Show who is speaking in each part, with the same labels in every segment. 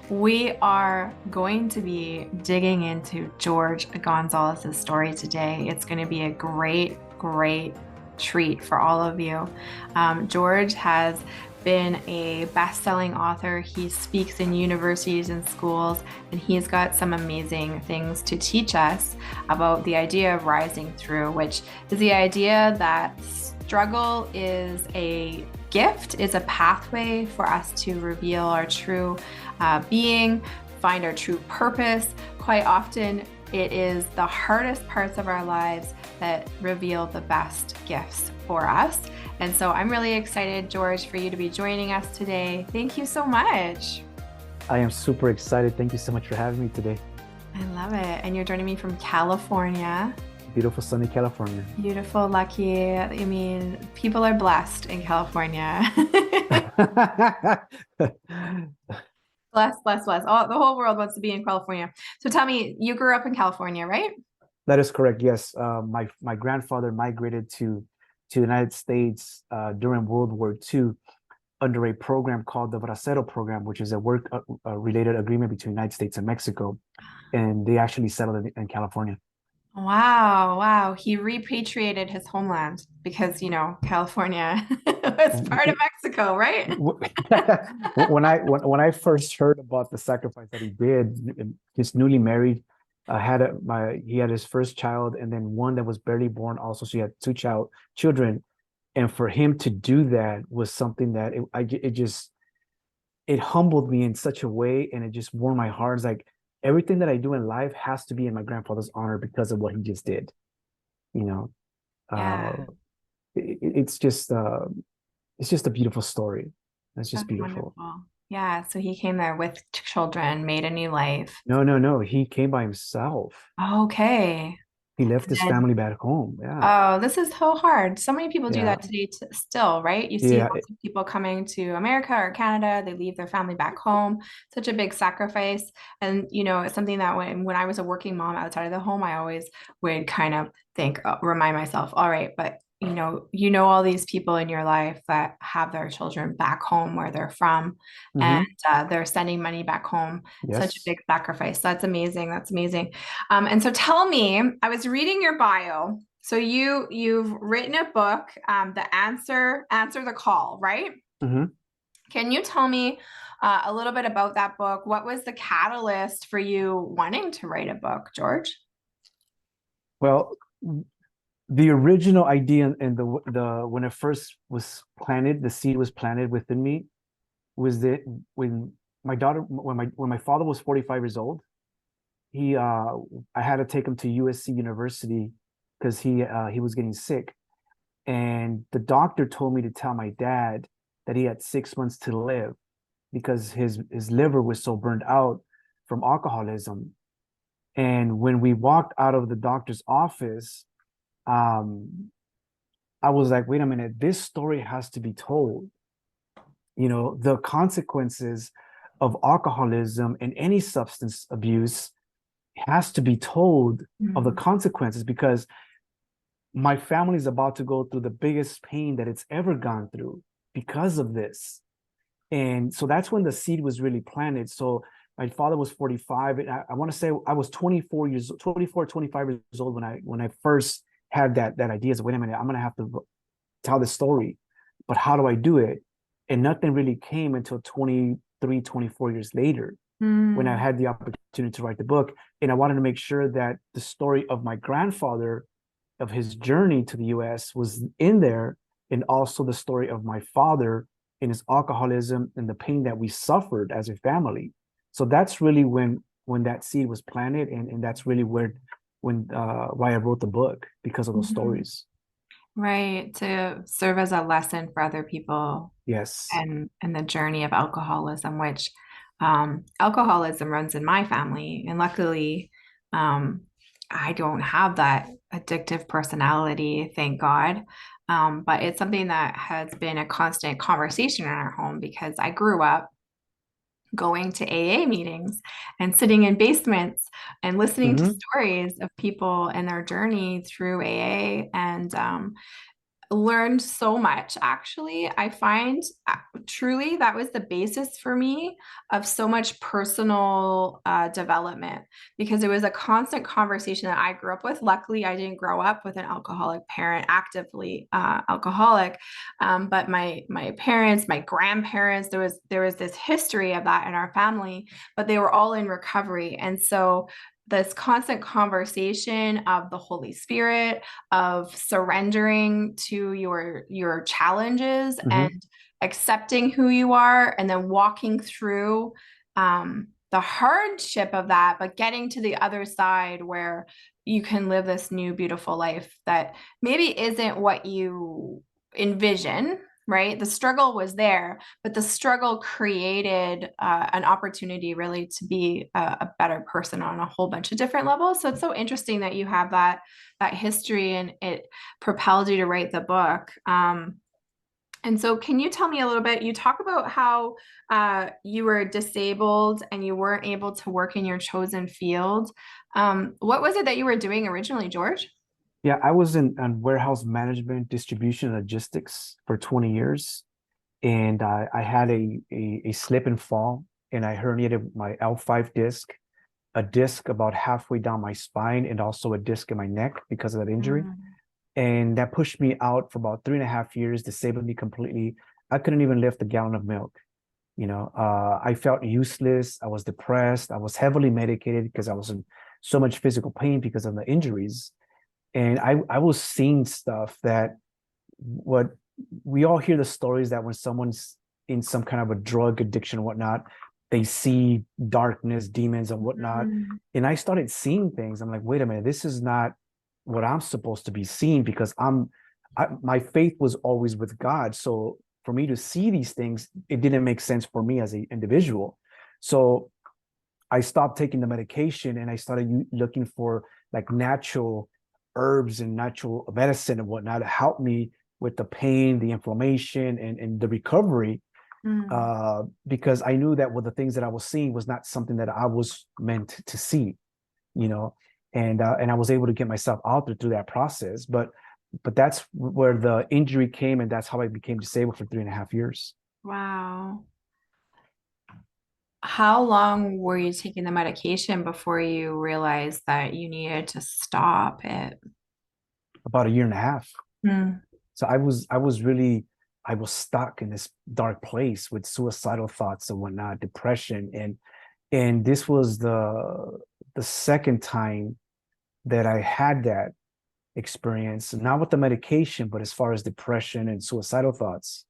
Speaker 1: We are going to be digging into George Gonzalez's story today. It's going to be a great treat for all of you. George has been a best-selling author. He speaks in universities and schools, and he's got some amazing things to teach us about the idea of rising through, which is the idea that struggle is a gift, is a pathway for us to reveal our true being, find our true purpose. Quite often, it is the hardest parts of our lives that reveal the best gifts for us. And so I'm really excited, George, for you to be joining us today. Thank you so much.
Speaker 2: I am super excited. Thank you so much for having me today.
Speaker 1: I love it. And you're joining me from California.
Speaker 2: Beautiful sunny California.
Speaker 1: Beautiful, lucky. I mean, people are blessed in California. Bless, bless, bless. Oh, the whole world wants to be in California. So tell me, you grew up in California, right?
Speaker 2: That is correct. Yes. My grandfather migrated to the United States during World War II under a program called the Bracero program, which is a work related agreement between the United States and Mexico. And they actually settled in California.
Speaker 1: Wow, wow. He repatriated his homeland because, California was part of Mexico, right?
Speaker 2: When I first heard about the sacrifice that he did, just newly married, he had his first child and then one that was barely born also. So he had children, and for him to do that was something that it humbled me in such a way, and it just warmed my heart. It's like everything that I do in life has to be in my grandfather's honor because of what he just did. You know, uh,
Speaker 1: Yeah,
Speaker 2: it's just a beautiful story. It's just
Speaker 1: that's
Speaker 2: beautiful.
Speaker 1: wonderful. Yeah, so he came there with children, made a new life.
Speaker 2: No, no, no. He came by himself.
Speaker 1: Okay.
Speaker 2: He left his
Speaker 1: And
Speaker 2: family back home. Yeah.
Speaker 1: oh, this is so hard. So many people do
Speaker 2: Yeah.
Speaker 1: that today still, right? You see
Speaker 2: Yeah.
Speaker 1: lots of people coming to America or Canada, they leave their family back home. Such a big sacrifice. And, it's something that when I was a working mom outside of the home, I always would kind of think, remind myself, all right, but all these people in your life that have their children back home where they're from, and
Speaker 2: Hmm.
Speaker 1: they're sending money back home. Such a
Speaker 2: Yes.
Speaker 1: big sacrifice. That's amazing. That's amazing. And so tell me, I was reading your bio. So you've written a book, the answer the call, right?
Speaker 2: Hmm.
Speaker 1: Can you tell me a little bit about that book? What was the catalyst for you wanting to write a book, George?
Speaker 2: Well, the original idea and the when it first was planted, the seed was planted within me was that when my father was 45 years old, he I had to take him to USC University because he was getting sick. And the doctor told me to tell my dad that he had 6 months to live because his liver was so burned out from alcoholism. And when we walked out of the doctor's office, um, I was like, wait a minute, this story has to be told. The consequences of alcoholism and any substance abuse has to be told of the
Speaker 1: Mhm.
Speaker 2: consequences because my family is about to go through the biggest pain that it's ever gone through because of this. And so that's when the seed was really planted. So my father was 45. And I want to say I was 24, 25 years old when I first had that idea. So wait a minute, I'm gonna have to tell the story, but how do I do it? And nothing really came until 23, 24 years later when I
Speaker 1: Mm.
Speaker 2: had the opportunity to write the book. And I wanted to make sure that the story of my grandfather, of his journey to the US, was in there, and also the story of my father and his alcoholism and the pain that we suffered as a family. So that's really when that seed was planted, and that's really why I wrote the book, because of those
Speaker 1: Mhm.
Speaker 2: stories.
Speaker 1: Right, to serve as a lesson for other people
Speaker 2: Yes.
Speaker 1: and the journey of alcoholism, which alcoholism runs in my family. And luckily, um, I don't have that addictive personality, thank God. But it's something that has been a constant conversation in our home because I grew up going to AA meetings and sitting in basements and listening to
Speaker 2: Hmm.
Speaker 1: stories of people and their journey through AA. And learned so much, actually. I find truly that was the basis for me of so much personal development, because it was a constant conversation that I grew up with. Luckily, I didn't grow up with an alcoholic parent, actively alcoholic, but my parents, my grandparents, there was this history of that in our family, but they were all in recovery. And so this constant conversation of the Holy Spirit, of surrendering to your challenges
Speaker 2: Hmm.
Speaker 1: and accepting who you are, and then walking through the hardship of that, but getting to the other side where you can live this new beautiful life that maybe isn't what you envision. Right, the struggle was there, but the struggle created an opportunity really to be a better person on a whole bunch of different levels. So it's so interesting that you have that history, and it propelled you to write the book. And so, can you tell me a little bit? You talk about how you were disabled and you weren't able to work in your chosen field. What was it that you were doing originally, George?
Speaker 2: Yeah, I was in warehouse management, distribution, and logistics for 20 years. And I had a slip and fall, and I herniated my L5 disc, a disc about halfway down my spine, and also a disc in my neck because of that injury.
Speaker 1: Mm,
Speaker 2: And that pushed me out for about 3.5 years, disabled me completely. I couldn't even lift a gallon of milk. I felt useless. I was depressed. I was heavily medicated because I was in so much physical pain because of the injuries. And I was seeing stuff that what we all hear the stories that when someone's in some kind of a drug addiction and whatnot, they see darkness, demons, and whatnot.
Speaker 1: mm,
Speaker 2: And I started seeing things. I'm like, wait a minute, this is not what I'm supposed to be seeing because my faith was always with God. So for me to see these things, it didn't make sense for me as an individual. So I stopped taking the medication and I started looking for like natural herbs and natural medicine and whatnot to help me with the pain, the inflammation, and the recovery.
Speaker 1: mm.
Speaker 2: Because I knew that what the things that I was seeing was not something that I was meant to see, you know, and I was able to get myself out there through that process. But that's where the injury came, and that's how I became disabled for 3.5 years.
Speaker 1: Wow. How long were you taking the medication before you realized that you needed to stop it?
Speaker 2: About a year and a half.
Speaker 1: Mm,
Speaker 2: So I was stuck in this dark place with suicidal thoughts and whatnot, depression, and this was the second time that I had that experience, not with the medication, but as far as depression and suicidal thoughts,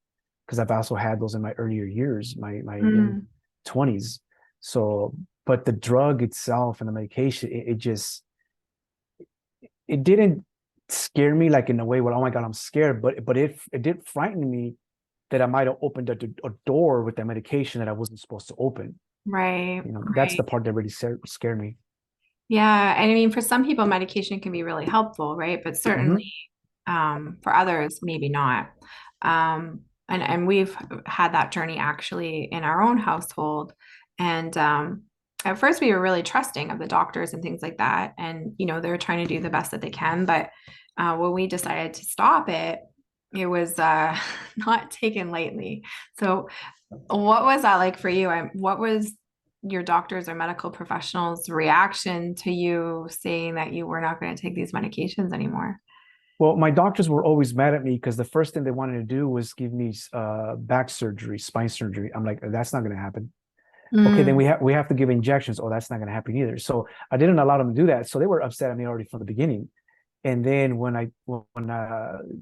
Speaker 2: because I've also had those in my earlier years, my young
Speaker 1: mm.
Speaker 2: 20s. So, but the drug itself and the medication, it just it didn't scare me like in a way where, oh my God, I'm scared, but it did frighten me that I might have opened a door with that medication that I wasn't supposed to open.
Speaker 1: Right,
Speaker 2: That's the
Speaker 1: right.
Speaker 2: part that really scared me.
Speaker 1: Yeah, and I mean, for some people, medication can be really helpful, right? But certainly,
Speaker 2: Hmm.
Speaker 1: for others, maybe not. And we've had that journey actually in our own household. And at first, we were really trusting of the doctors and things like that, and they're trying to do the best that they can. But when we decided to stop it, it was not taken lightly. So, what was that like for you? What was your doctors or medical professionals' reaction to you saying that you were not going to take these medications anymore?
Speaker 2: Well, my doctors were always mad at me because the first thing they wanted to do was give me back surgery, spine surgery. I'm like, that's not going to happen. Okay, then
Speaker 1: Mm,
Speaker 2: we have to give injections. Oh, that's not going to happen either. So I didn't allow them to do that. So they were upset at me already from the beginning. And then when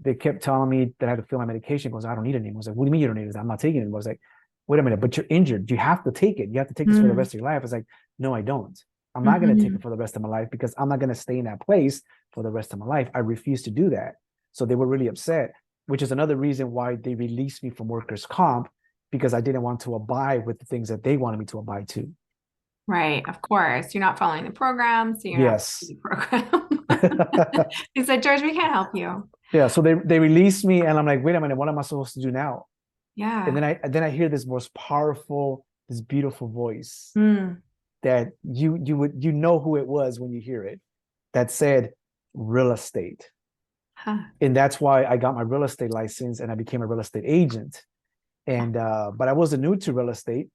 Speaker 2: they kept telling me that I had to fill my medication, goes, I don't need it anymore. I was like, what do you mean you don't need it? I'm not taking it anymore. I was like, wait a minute, but you're injured. You have to take it. You have to take this for the
Speaker 1: mm,
Speaker 2: rest of your life. I was like, no, I don't. I'm not going to take it
Speaker 1: mhm.
Speaker 2: for the rest of my life because I'm not going to stay in that place for the rest of my life. I refuse to do that. So they were really upset, which is another reason why they released me from workers' comp because I didn't want to abide with the things that they wanted me to abide to.
Speaker 1: Right, of course. You're not following the program, so you're not
Speaker 2: Yes.
Speaker 1: following the program. He said, George, we can't help you.
Speaker 2: Yeah, so they released me, and I'm like, wait a minute, what am I supposed to do now? And
Speaker 1: Yeah.
Speaker 2: then I hear this most powerful, this beautiful voice
Speaker 1: Mm.
Speaker 2: that you know who it was when you hear it, that said real estate.
Speaker 1: Huh.
Speaker 2: And that's why I got my real estate license and I became a real estate agent. And but I wasn't new to real estate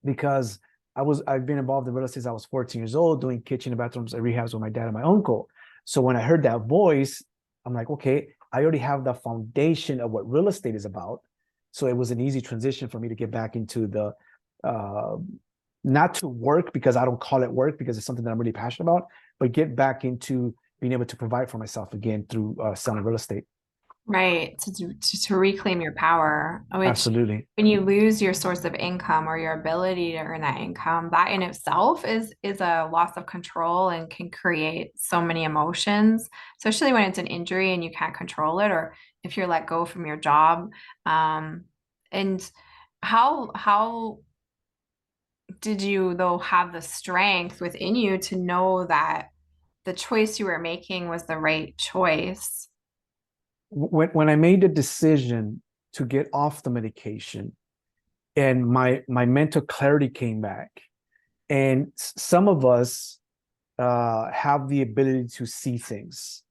Speaker 2: because I've been involved in real estate since I was 14 years old, doing kitchen and bathrooms and rehabs with my dad and my uncle. So when I heard that voice, I'm like, okay, I already have the foundation of what real estate is about. So it was an easy transition for me to get back into the uh, not to work, because I don't call it work because it's something that I'm really passionate about, but get back into being able to provide for myself again through selling real estate.
Speaker 1: Right. To reclaim your power, which
Speaker 2: Absolutely.
Speaker 1: when you lose your source of income or your ability to earn that income, that in itself is a loss of control and can create so many emotions, especially when it's an injury and you can't control it, or if you're let go from your job. And how did you though have the strength within you to know that the choice you were making was the right choice?
Speaker 2: When I made the decision to get off the medication and my mental clarity came back, and some of us have the ability to see things.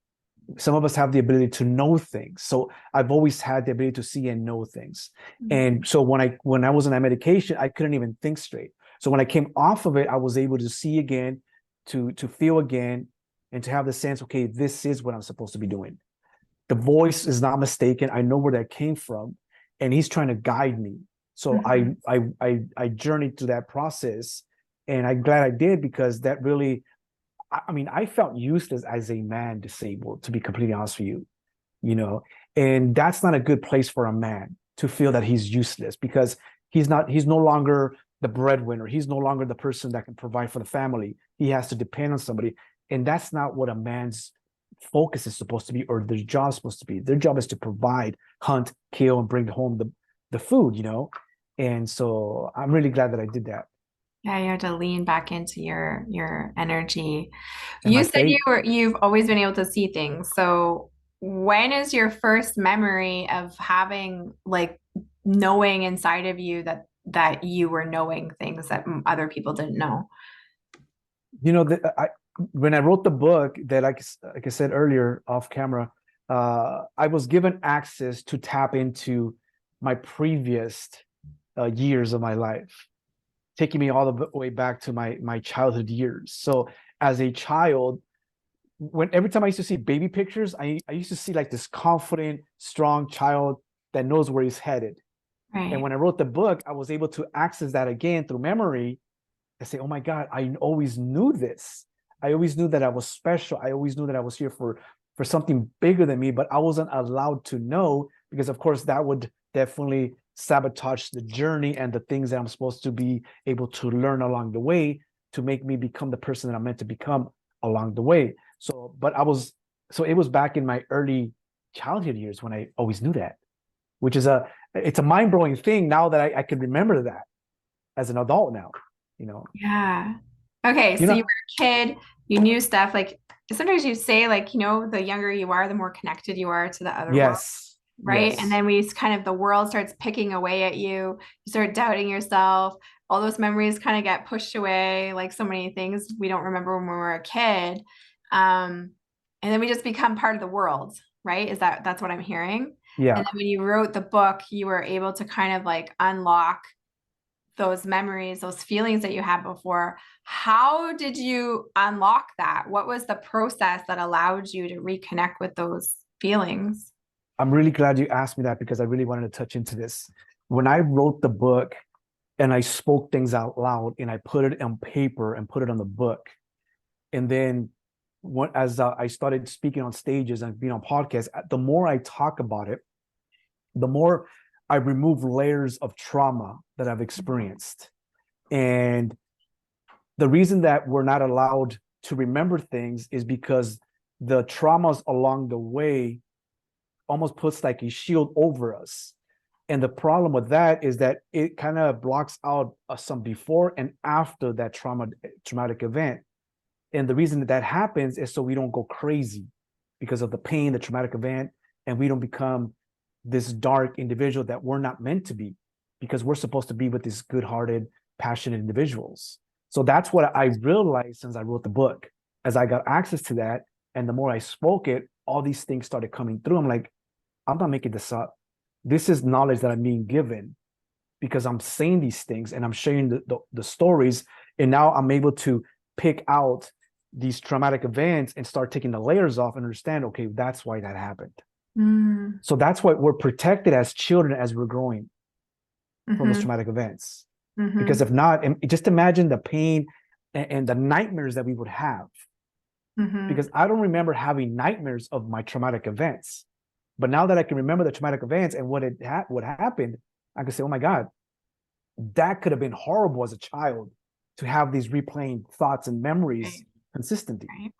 Speaker 2: Some of us have the ability to know things. So I've always had the ability to see and know things. And so when I was on that medication, I couldn't even think straight. So when I came off of it, I was able to see again, to feel again, and to have the sense, okay, this is what I'm supposed to be doing. The voice is not mistaken. I know where that came from, and he's trying to guide me. So
Speaker 1: Mhm.
Speaker 2: I journeyed through that process, and I'm glad I did, because that really, I mean, I felt useless as a man disabled, to be completely honest with you, you know, and that's not a good place for a man to feel that he's useless, because he's no longer the breadwinner. He's no longer the person that can provide for the family. He has to depend on somebody. And that's not what a man's focus is supposed to be, or their job is supposed to be. Their job is to provide, hunt, kill, and bring home the food, you know? And so I'm really glad that I did that.
Speaker 1: Yeah, you have to lean back into your energy.
Speaker 2: And my
Speaker 1: You said
Speaker 2: faith,
Speaker 1: you've always been able to see things. So when is your first memory of having like knowing inside of you that you were knowing things that other people didn't know?
Speaker 2: you know, when I wrote the book, that like I said earlier off camera, I was given access to tap into my previous years of my life, taking me all the way back to my childhood years. So as a child, when every time I used to see baby pictures, I used to see like this confident, strong child that knows where he's headed. And
Speaker 1: Right.
Speaker 2: when I wrote the book, I was able to access that again through memory. I say, oh my God, I always knew this. I always knew that I was special. I always knew that I was here for something bigger than me, but I wasn't allowed to know, because of course that would definitely sabotage the journey and the things that I'm supposed to be able to learn along the way, to make me become the person that I'm meant to become along the way. So, so it was back in my early childhood years when I always knew that, which is it's a mind blowing thing now that I can remember that as an adult now, you know.
Speaker 1: Yeah. Okay,
Speaker 2: You
Speaker 1: so you
Speaker 2: know,
Speaker 1: were a kid, you knew stuff like sometimes you say like, the younger you are, the more connected you are to the other world,
Speaker 2: yes,
Speaker 1: right? And
Speaker 2: yes,
Speaker 1: then the world starts picking away at you. You start doubting yourself. All those memories kind of get pushed away, like so many things we don't remember when we were a kid. And then we just become part of the world, right? That's what I'm hearing?
Speaker 2: yeah.
Speaker 1: And then when you wrote the book, you were able to kind of like unlock those memories, those feelings that you had before. How did you unlock that? What was the process that allowed you to reconnect with those feelings?
Speaker 2: I'm really glad you asked me that, because I really wanted to touch into this. When I wrote the book and I spoke things out loud and I put it on paper and put it on the book, and then as I started speaking on stages and being on podcasts, the more I talk about it, the more I remove layers of trauma that I've experienced. And the reason that we're not allowed to remember things is because the traumas along the way almost puts like a shield over us. And the problem with that is that it kind of blocks out some before and after that traumatic event. And the reason that that happens is so we don't go crazy because of the pain, the traumatic event, and we don't become this dark individual that we're not meant to be, because we're supposed to be with these good-hearted, passionate individuals. So that's what I realized since I wrote the book, as I got access to that, and the more I spoke it, all these things started coming through. I'm like, I'm not making this up. This is knowledge that I'm being given because I'm saying these things and I'm sharing the stories. And now I'm able to pick out these traumatic events and start taking the layers off and understand, okay, that's why that happened.
Speaker 1: Mm.
Speaker 2: So that's why we're protected as children as we're growing from those
Speaker 1: Mm-hmm.
Speaker 2: traumatic events. Because
Speaker 1: Mm-hmm.
Speaker 2: if not, just imagine the pain and the nightmares that we would have.
Speaker 1: Mm-hmm.
Speaker 2: Because I don't remember having nightmares of my traumatic events. But now that I can remember the traumatic events and what happened, I can say, oh my God, that could have been horrible as a child to have these replaying thoughts and memories
Speaker 1: Right.
Speaker 2: consistently.
Speaker 1: Right.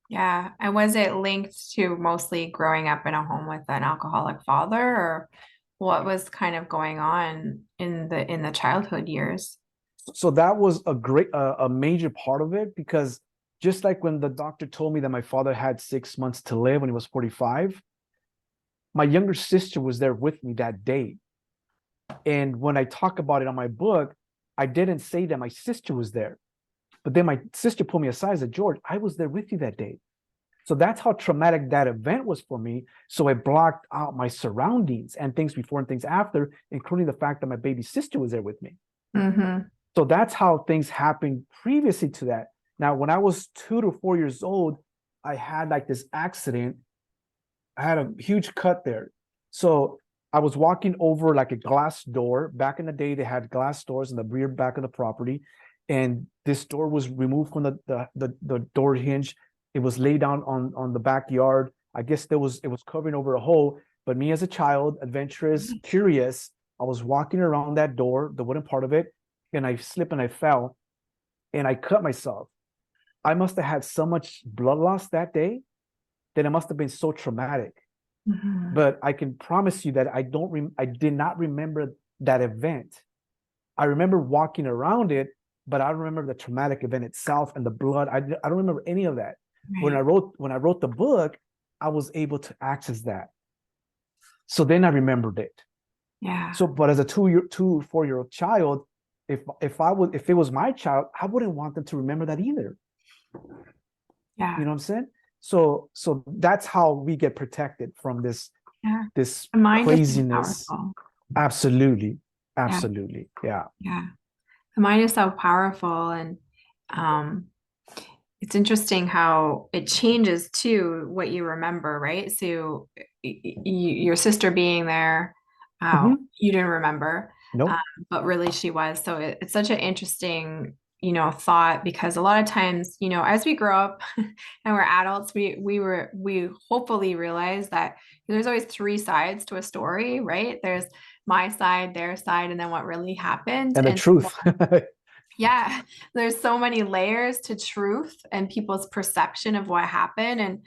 Speaker 1: Yeah. And was it linked to mostly growing up in a home with an alcoholic father, or what was kind of going on in the childhood years?
Speaker 2: So that was a major part of it, because just like when the doctor told me that my father had 6 months to live when he was 45, my younger sister was there with me that day. And when I talk about it on my book, I didn't say that my sister was there. But then my sister pulled me aside and said, George, I was there with you that day. So that's how traumatic that event was for me. So I blocked out my surroundings and things before and things after, including the fact that my baby sister was there with me.
Speaker 1: Mm-hmm.
Speaker 2: So that's how things happened previously to that. Now, when I was 2 to 4 years old, I had like this accident. I had a huge cut there. So I was walking over like a glass door. Back in the day, they had glass doors in the rear back of the property. And this door was removed from the door hinge. It was laid down on the backyard. I guess it was covering over a hole. But me as a child, adventurous, curious, I was walking around that door, the wooden part of it, and I slipped and I fell and I cut myself. I must have had so much blood loss that day that it must have been so traumatic.
Speaker 1: Mm-hmm.
Speaker 2: But I can promise you that I did not remember that event. I remember walking around it, but I don't remember the traumatic event itself and the blood. I don't remember any of that.
Speaker 1: Right.
Speaker 2: When I wrote the book, I was able to access that. So then I remembered it.
Speaker 1: Yeah.
Speaker 2: So, but as a 4-year-old child, if it was my child, I wouldn't want them to remember that either.
Speaker 1: Yeah.
Speaker 2: You know what I'm saying? So that's how we get protected from
Speaker 1: Yeah.
Speaker 2: this
Speaker 1: The mind is so
Speaker 2: craziness.
Speaker 1: powerful.
Speaker 2: Absolutely.
Speaker 1: Yeah.
Speaker 2: Absolutely. Yeah.
Speaker 1: Yeah. The mind is so powerful, and um it's interesting how it changes too what you remember, right? So your sister being there,
Speaker 2: Mm-hmm.
Speaker 1: you didn't remember, um,
Speaker 2: Nope.
Speaker 1: but really she was. So it's such an interesting, thought, because a lot of times, as we grow up and we're adults, we hopefully realize that there's always three sides to a story, right? There's my side, their side, and then what really happened.
Speaker 2: And the
Speaker 1: And
Speaker 2: truth.
Speaker 1: yeah, there's so many layers to truth and people's perception of what happened,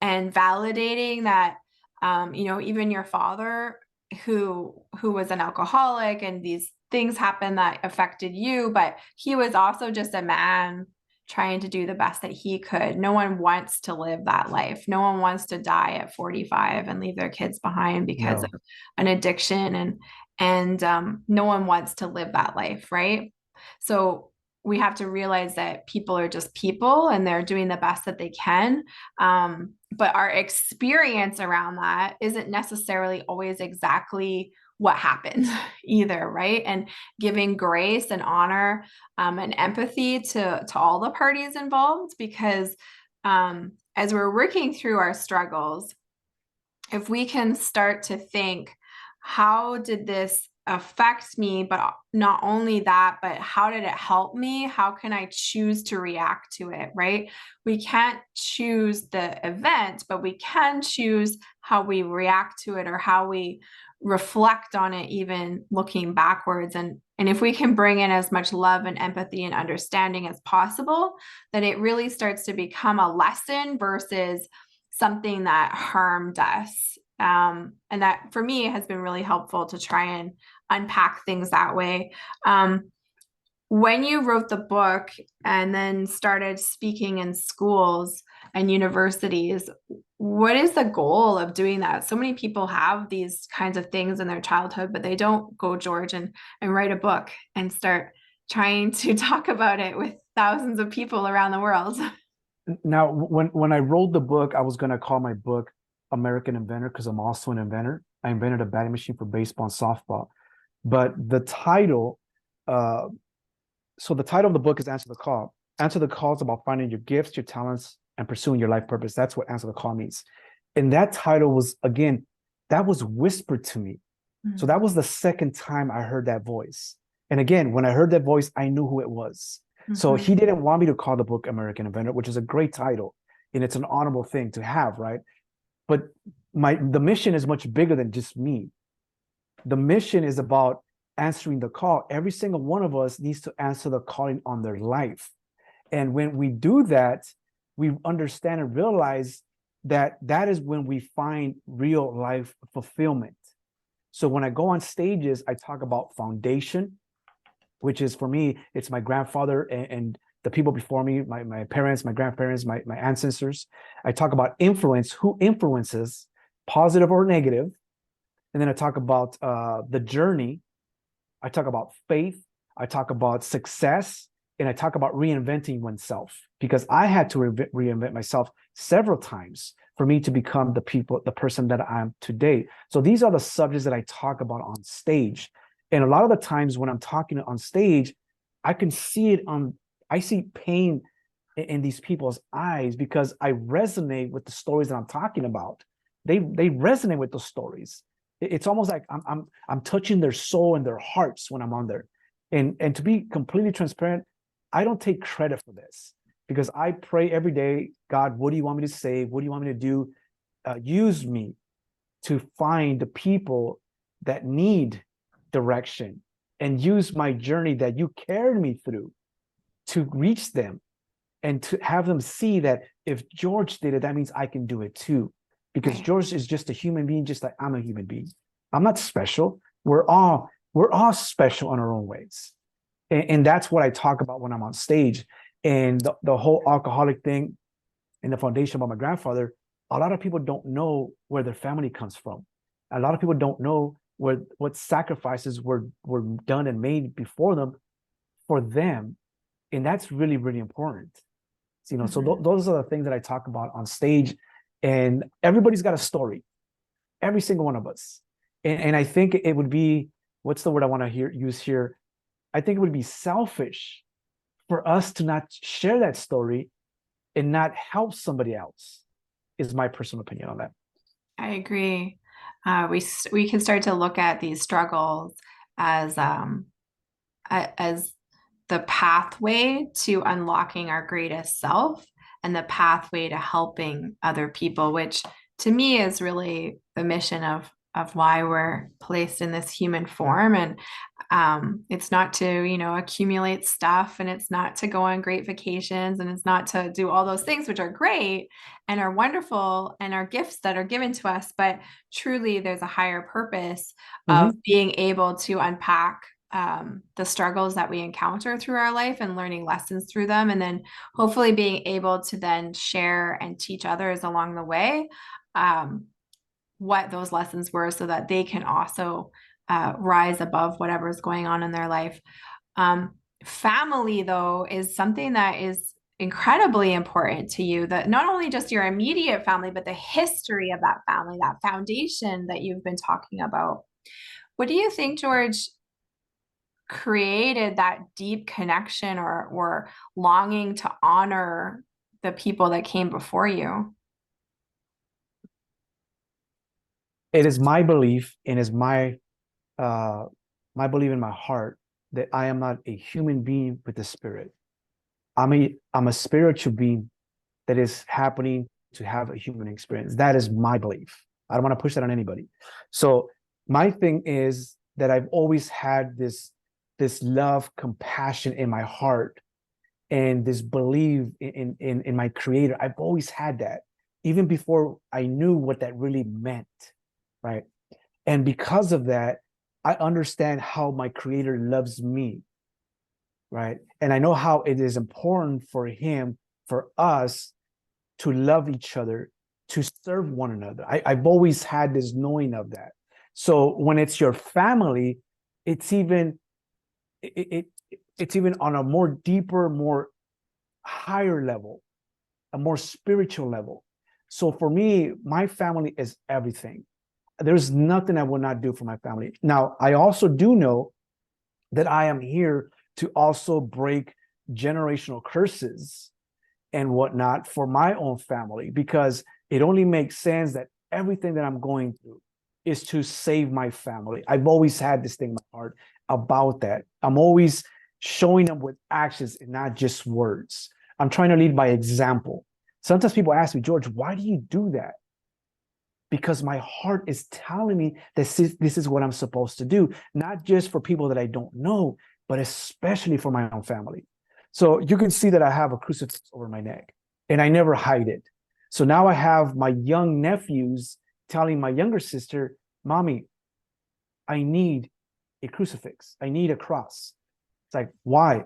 Speaker 1: and validating that, even your father, who was an alcoholic, and these things happened that affected you, but he was also just a man trying to do the best that he could. No one wants to live that life. No one wants to die at 45 and leave their kids behind because of
Speaker 2: No.
Speaker 1: an addiction, and no one wants to live that life, right? So we have to realize that people are just people and they're doing the best that they can. But our experience around that isn't necessarily always exactly what happened either, right? And giving grace and honor, and empathy to all the parties involved, because as we're working through our struggles, if we can start to think, how did this affect me? But not only that, but how did it help me? How can I choose to react to it, right? We can't choose the event, but we can choose how we react to it, or how we reflect on it, even looking backwards. And if we can bring in as much love and empathy and understanding as possible, then it really starts to become a lesson versus something that harmed us. And that for me has been really helpful to try and unpack things that way. When you wrote the book and then started speaking in schools and universities, what is the goal of doing that? So many people have these kinds of things in their childhood, but they don't go, George, and write a book and start trying to talk about it with thousands of people around the world.
Speaker 2: Now, when I wrote the book, I was gonna call my book American Inventor because I'm also an inventor. I invented a batting machine for baseball and softball. But the title, uh, so the title of the book is Answer the Call. Answer the Call is about finding your gifts, your talents, and pursuing your life purpose. That's what Answer the Call means. And that title was, again, that was whispered to me. So
Speaker 1: Mm-hmm.
Speaker 2: that was the second time I heard that voice. And again, when I heard that voice, I knew who it was. So
Speaker 1: Mm-hmm.
Speaker 2: he didn't want me to call the book American Inventor, which is a great title. And it's an honorable thing to have, right? But the mission is much bigger than just me. The mission is about answering the call. Every single one of us needs to answer the calling on their life. And when we do that, we understand and realize that that is when we find real life fulfillment. So when I go on stages, I talk about foundation, which is for me, it's my grandfather and the people before me, my parents, my grandparents, my ancestors. I talk about influence, who influences, positive or negative. And then I talk about the journey. I talk about faith. I talk about success. And I talk about reinventing oneself because I had to reinvent myself several times for me to become the person that I am today. So these are the subjects that I talk about on stage. And a lot of the times when I'm talking on stage, I can see it on, I see pain in these people's eyes because I resonate with the stories that I'm talking about. They resonate with those stories. It's almost like I'm touching their soul and their hearts when I'm on there. And to be completely transparent, I don't take credit for this because I pray every day, God, what do you want me to say? What do you want me to do? Use me to find the people that need direction and use my journey that you carried me through to reach them and to have them see that if George did it, that means I can do it too. Because
Speaker 1: Right.
Speaker 2: George is just a human being, just like I'm a human being. I'm not special. We're all special in our own ways. And that's what I talk about when I'm on stage. And the whole alcoholic thing and the foundation about my grandfather, a lot of people don't know where their family comes from. A lot of people don't know what sacrifices were done and made before them for them. And that's really, really important. So
Speaker 1: Mm-hmm.
Speaker 2: those are the things that I talk about on stage. And everybody's got a story, every single one of us. And I think it would be, what's the word I want to use here? I think it would be selfish for us to not share that story and not help somebody else, is my personal opinion on that.
Speaker 1: I agree. We can start to look at these struggles as as the pathway to unlocking our greatest self and the pathway to helping other people, which to me is really the mission of why we're placed in this human form. And it's not to, accumulate stuff, and it's not to go on great vacations, and it's not to do all those things, which are great and are wonderful and are gifts that are given to us. But truly, there's a higher purpose of
Speaker 2: Mm-hmm.
Speaker 1: being able to unpack the struggles that we encounter through our life and learning lessons through them. And then hopefully being able to then share and teach others along the way um, what those lessons were so that they can also rise above whatever's going on in their life. Um, Family, though, is something that is incredibly important to you, that not only just your immediate family, but the history of that family, that foundation that you've been talking about. What do you think, George, created that deep connection or longing to honor the people that came before you?
Speaker 2: It is my belief and is uh, my belief in my heart that I am not a human being with a spirit. I'm a spiritual being that is happening to have a human experience. That is my belief. I don't want to push that on anybody. So my thing is that I've always had this love, compassion in my heart, and this belief in my creator. I've always had that, even before I knew what that really meant, right? And because of that, I understand how my creator loves me, right? And I know how it is important for him, for us to love each other, to serve one another. I've always had this knowing of that. So when it's your family, it's even it, it it's even on a more deeper, more higher level a more spiritual level. So for me, my family is everything. There's nothing I would not do for my family. Now, I also do know that I am here to also break generational curses and whatnot for my own family, because it only makes sense that everything that I'm going through is to save my family. I've always had this thing in my heart about that. I'm always showing them with actions and not just words. I'm trying to lead by example. Sometimes people ask me, George, why do you do that? Because my heart is telling me that this is what I'm supposed to do, not just for people that I don't know, but especially for my own family. So you can see that I have a crucifix over my neck and I never hide it. So now I have my young nephews telling my younger sister, Mommy, I need a crucifix. I need a cross. It's like, why?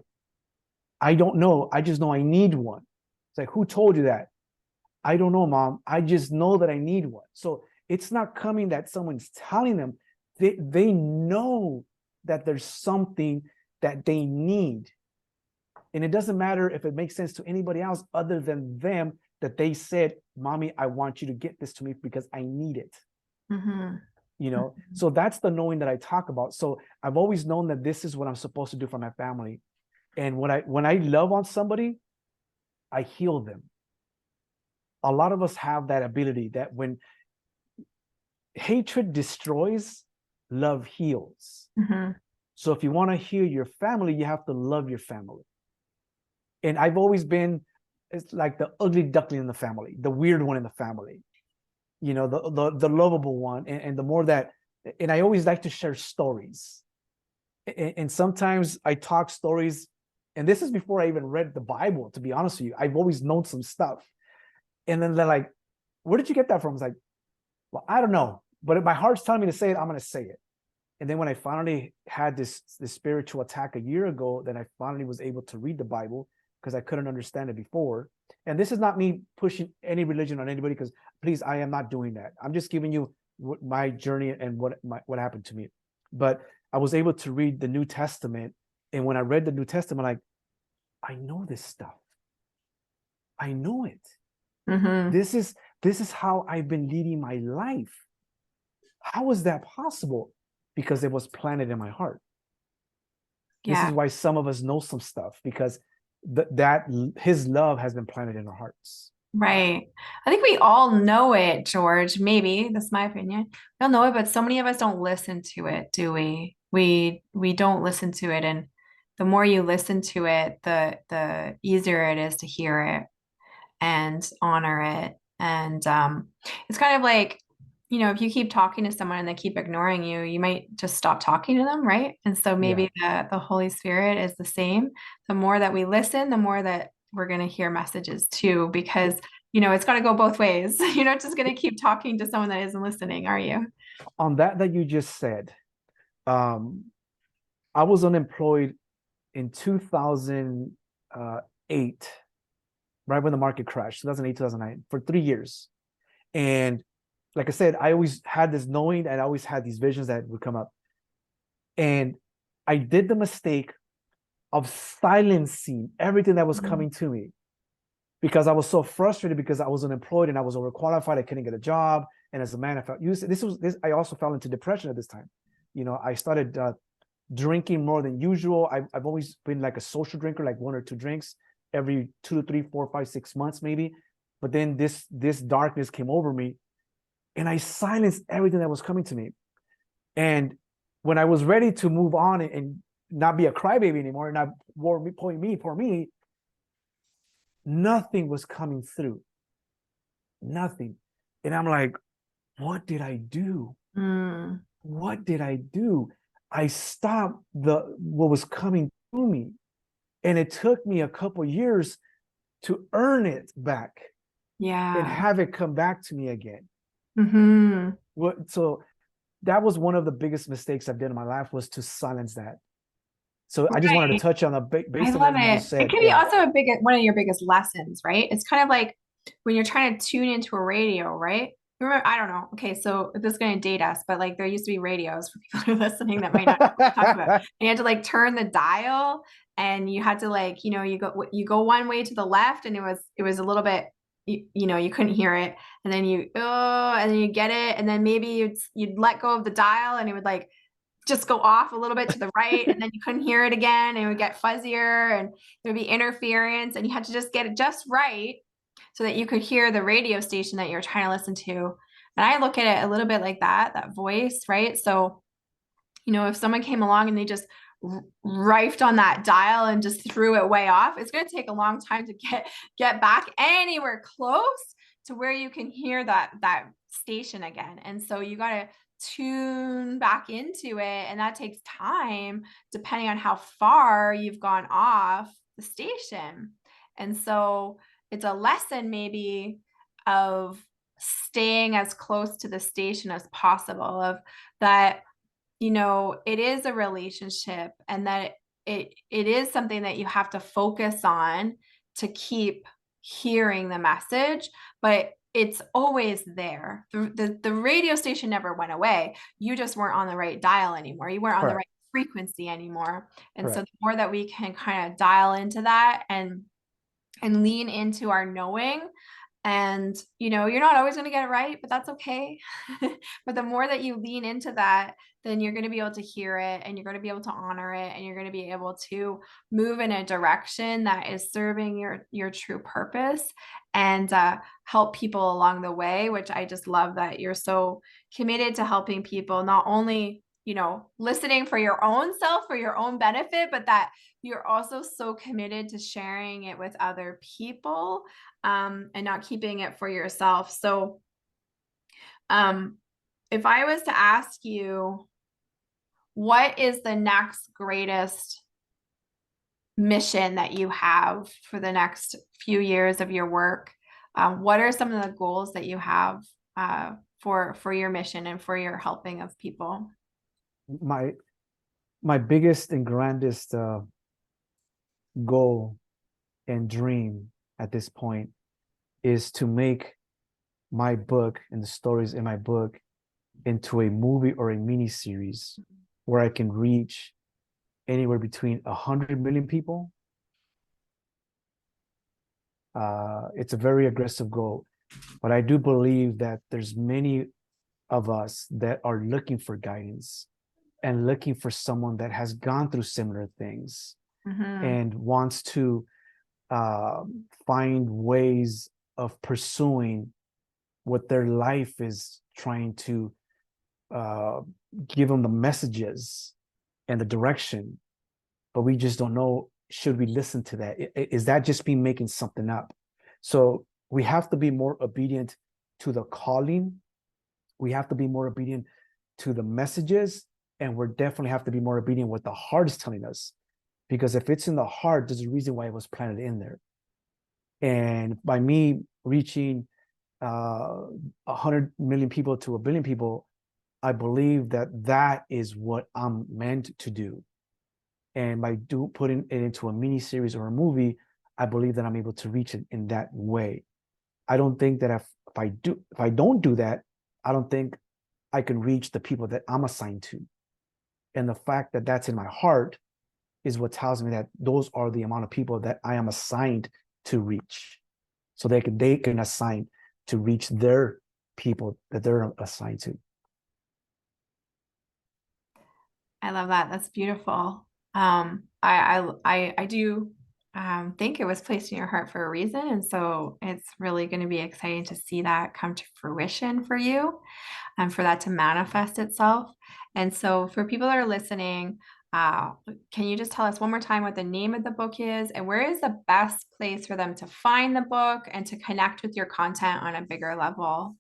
Speaker 2: I don't know. I just know I need one. It's like, who told you that? I don't know, Mom. I just know that I need one. So it's not coming that someone's telling them. They know that there's something that they need. And it doesn't matter if it makes sense to anybody else other than them, that they said, Mommy, I want you to get this to me because I need it.
Speaker 1: Mm-hmm.
Speaker 2: You know, so that's the knowing that I talk about. So I've always known that this is what I'm supposed to do for my family. And when I love on somebody, I heal them. A lot of us have that ability, that when hatred destroys, love heals.
Speaker 1: Mm-hmm.
Speaker 2: So if you want to heal your family, you have to love your family. And I've always been, it's like the ugly duckling in the family, the weird one in the family, you know, the lovable one. And the more that, and I always like to share stories. And sometimes I talk stories, and this is before I even read the Bible, to be honest with you. I've always known some stuff. And then they're like, where did you get that from? It's like, well, I don't know. But if my heart's telling me to say it, I'm going to say it. And then when I finally had this spiritual attack a year ago, then I finally was able to read the Bible, because I couldn't understand it before. And this is not me pushing any religion on anybody, because please, I am not doing that. I'm just giving you my journey and what happened to me. But I was able to read the New Testament. And when I read the New Testament, like, I know this stuff. I know it.
Speaker 1: Mm-hmm.
Speaker 2: This is how I've been leading my life. How is that possible? Because it was planted in my heart. This
Speaker 1: Yeah.
Speaker 2: is why some of us know some stuff, because that his love has been planted in our hearts.
Speaker 1: Right. I think we all know it, George. Maybe that's my opinion. We all know it, but so many of us don't listen to it, do we? We don't listen to it, and the more you listen to it, the easier it is to hear it and honor it. And it's kind of like, if you keep talking to someone and they keep ignoring you, you might just stop talking to them, right? And so
Speaker 2: Yeah.
Speaker 1: maybe the Holy Spirit is the same. The more that we listen, the more that we're going to hear messages too, because it's got to go both ways. You're not just going to keep talking to someone that isn't listening, are you?
Speaker 2: On that you just said, um, I was unemployed in 2008, right when the market crashed, 2008, 2009, for 3 years. And like I said, I always had this knowing, and I always had these visions that would come up. And I did the mistake of silencing everything that was
Speaker 1: Mhm.
Speaker 2: coming to me, because I was so frustrated, because I was unemployed and I was overqualified. I couldn't get a job. And as a man, I felt this. I also fell into depression at this time. I started drinking more than usual. I've always been like a social drinker, like 1 or 2 drinks every 2 to 3, 4, 5, 6 months, maybe. But then this darkness came over me, and I silenced everything that was coming to me. And when I was ready to move on and not be a crybaby anymore, and not poor me, nothing was coming through. Nothing. And I'm like, what did I do?
Speaker 1: Mm,
Speaker 2: What did I do? I stopped what was coming through me. And it took me a couple years to earn it back and
Speaker 1: yeah.
Speaker 2: have it come back to me again.
Speaker 1: Hmm.
Speaker 2: So that was one of the biggest mistakes I've done in my life, was to silence that. So I just wanted to
Speaker 1: Right.
Speaker 2: touch on
Speaker 1: I
Speaker 2: based on
Speaker 1: love
Speaker 2: what you
Speaker 1: it.
Speaker 2: just
Speaker 1: It
Speaker 2: said.
Speaker 1: can be
Speaker 2: Yeah.
Speaker 1: also one of your biggest lessons, right? It's kind of like when you're trying to tune into a radio, right? Remember, I don't know. Okay, so this is going to date us, but like there used to be radios for people who are listening that might not know what we're talking about. And you had to like turn the dial, and you had to like, you go one way to the left, and it was a little bit, you couldn't hear it, and then and then you get it, and then maybe you'd let go of the dial, and it would like just go off a little bit to the right, and then you couldn't hear it again, and it would get fuzzier, and there'd be interference, and you had to just get it just right so that you could hear the radio station that you're trying to listen to. And I look at it a little bit like that voice, right? So, if someone came along and they just rifed on that dial and just threw it way off, it's going to take a long time to get back anywhere close to where you can hear that station again. And so you got to tune back into it, and that takes time depending on how far you've gone off the station. And so it's a lesson maybe of staying as close to the station as possible, of that it is a relationship, and that it is something that you have to focus on to keep hearing the message, but it's always there. The radio station never went away. You just weren't on the right dial anymore. You weren't on the
Speaker 2: Correct.
Speaker 1: right frequency anymore. And so
Speaker 2: Correct.
Speaker 1: the more that we can kind of dial into that and lean into our knowing, and you're not always going to get it right, but that's okay. But the more that you lean into that, then you're going to be able to hear it, and you're going to be able to honor it, and you're going to be able to move in a direction that is serving your true purpose, and help people along the way, which I just love that you're so committed to helping people, not only listening for your own self, for your own benefit, but that you're also so committed to sharing it with other people, and not keeping it for yourself. So, if I was to ask you, what is the next greatest mission that you have for the next few years of your work? What are some of the goals that you have for your mission and for your helping of people?
Speaker 2: My my biggest and grandest goal and dream at this point is to make my book and the stories in my book into a movie or a mini series where I can reach anywhere between 100 million people. It's a very aggressive goal, but I do believe that there's many of us that are looking for guidance and looking for someone that has gone through similar things
Speaker 1: Mm-hmm.
Speaker 2: and wants to find ways of pursuing what their life is trying to uh, give them the messages and the direction, but we just don't know, should we listen to that? Is that just me making something up? So we have to be more obedient to the calling. We have to be more obedient to the messages, and we definitely have to be more obedient what the heart is telling us. Because if it's in the heart, there's a reason why it was planted in there. And by me reaching 100 million people to 1 billion people, I believe that that is what I'm meant to do. And by putting it into a mini series or a movie, I believe that I'm able to reach it in that way. I don't think that if I don't do that, I don't think I can reach the people that I'm assigned to. And the fact that that's in my heart is what tells me that those are the amount of people that I am assigned to reach. So they can assign to reach their people that they're assigned to.
Speaker 1: I love that. That's beautiful. I do think it was placed in your heart for a reason, and so it's really going to be exciting to see that come to fruition for you, and for that to manifest itself. And so, for people that are listening, can you just tell us one more time what the name of the book is, and where is the best place for them to find the book and to connect with your content on a bigger level?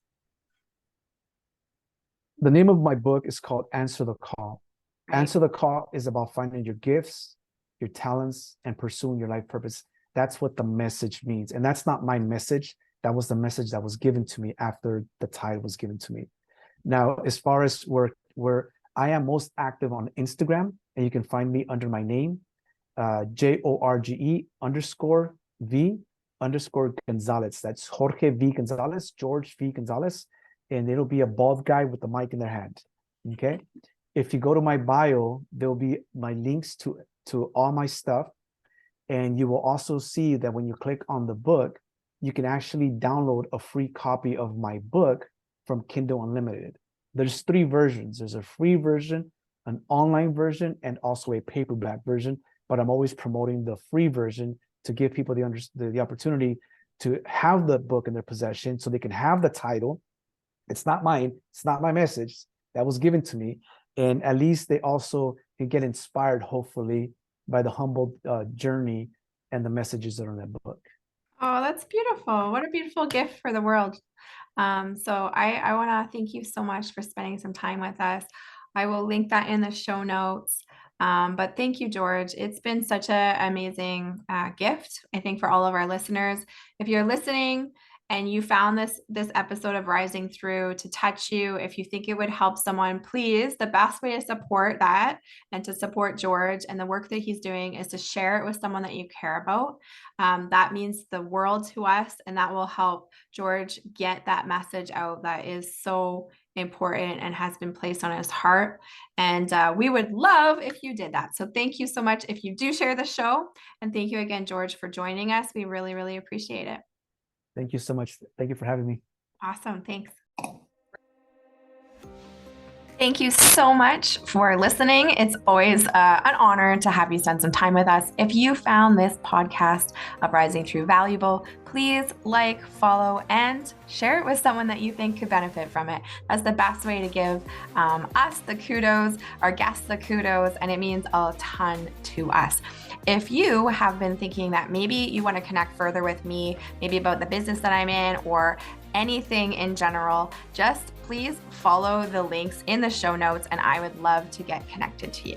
Speaker 2: The name of my book is called Answer the Call.
Speaker 1: Right.
Speaker 2: Answer the Call is about finding your gifts, your talents, and pursuing your life purpose. That's what the message means. And that's not my message. That was the message that was given to me after the title was given to me. Now, as far as where I am most active on Instagram, and you can find me under my name, Jorge_V_Gonzalez. That's Jorge V. Gonzalez, George V. Gonzalez. and it'll be a bald guy with the mic in their hand. Okay. If you go to my bio, there'll be my links to all my stuff. And you will also see that when you click on the book, you can actually download a free copy of my book from Kindle Unlimited. There's 3 versions. There's a free version, an online version, and also a paperback version. But I'm always promoting the free version to give people the opportunity to have the book in their possession so they can have the title. It's not mine. It's not my message. That was given to me. And at least they also can get inspired, hopefully, by the humble journey and the messages that are in that book.
Speaker 1: Oh, that's beautiful. What a beautiful gift for the world. So I want to thank you so much for spending some time with us. I will link that in the show notes. But thank you, George. It's been such an amazing gift, I think, for all of our listeners. If you're listening and you found this episode of Rising Through to touch you, if you think it would help someone, please, the best way to support that and to support George and the work that he's doing is to share it with someone that you care about. That means the world to us, and that will help George get that message out that is so important and has been placed on his heart. And we would love if you did that. So thank you so much if you do share the show. And thank you again, George, for joining us. We really, really appreciate it.
Speaker 2: Thank you so much. Thank you for having me.
Speaker 1: Awesome. Thanks. Thank you so much for listening. It's always an honor to have you spend some time with us. If you found this podcast of Rising Through valuable, please like, follow, and share it with someone that you think could benefit from it. That's the best way to give us the kudos, our guests the kudos, and it means a ton to us. If you have been thinking that maybe you want to connect further with me, maybe about the business that I'm in or anything in general, just please follow the links in the show notes and I would love to get connected to you.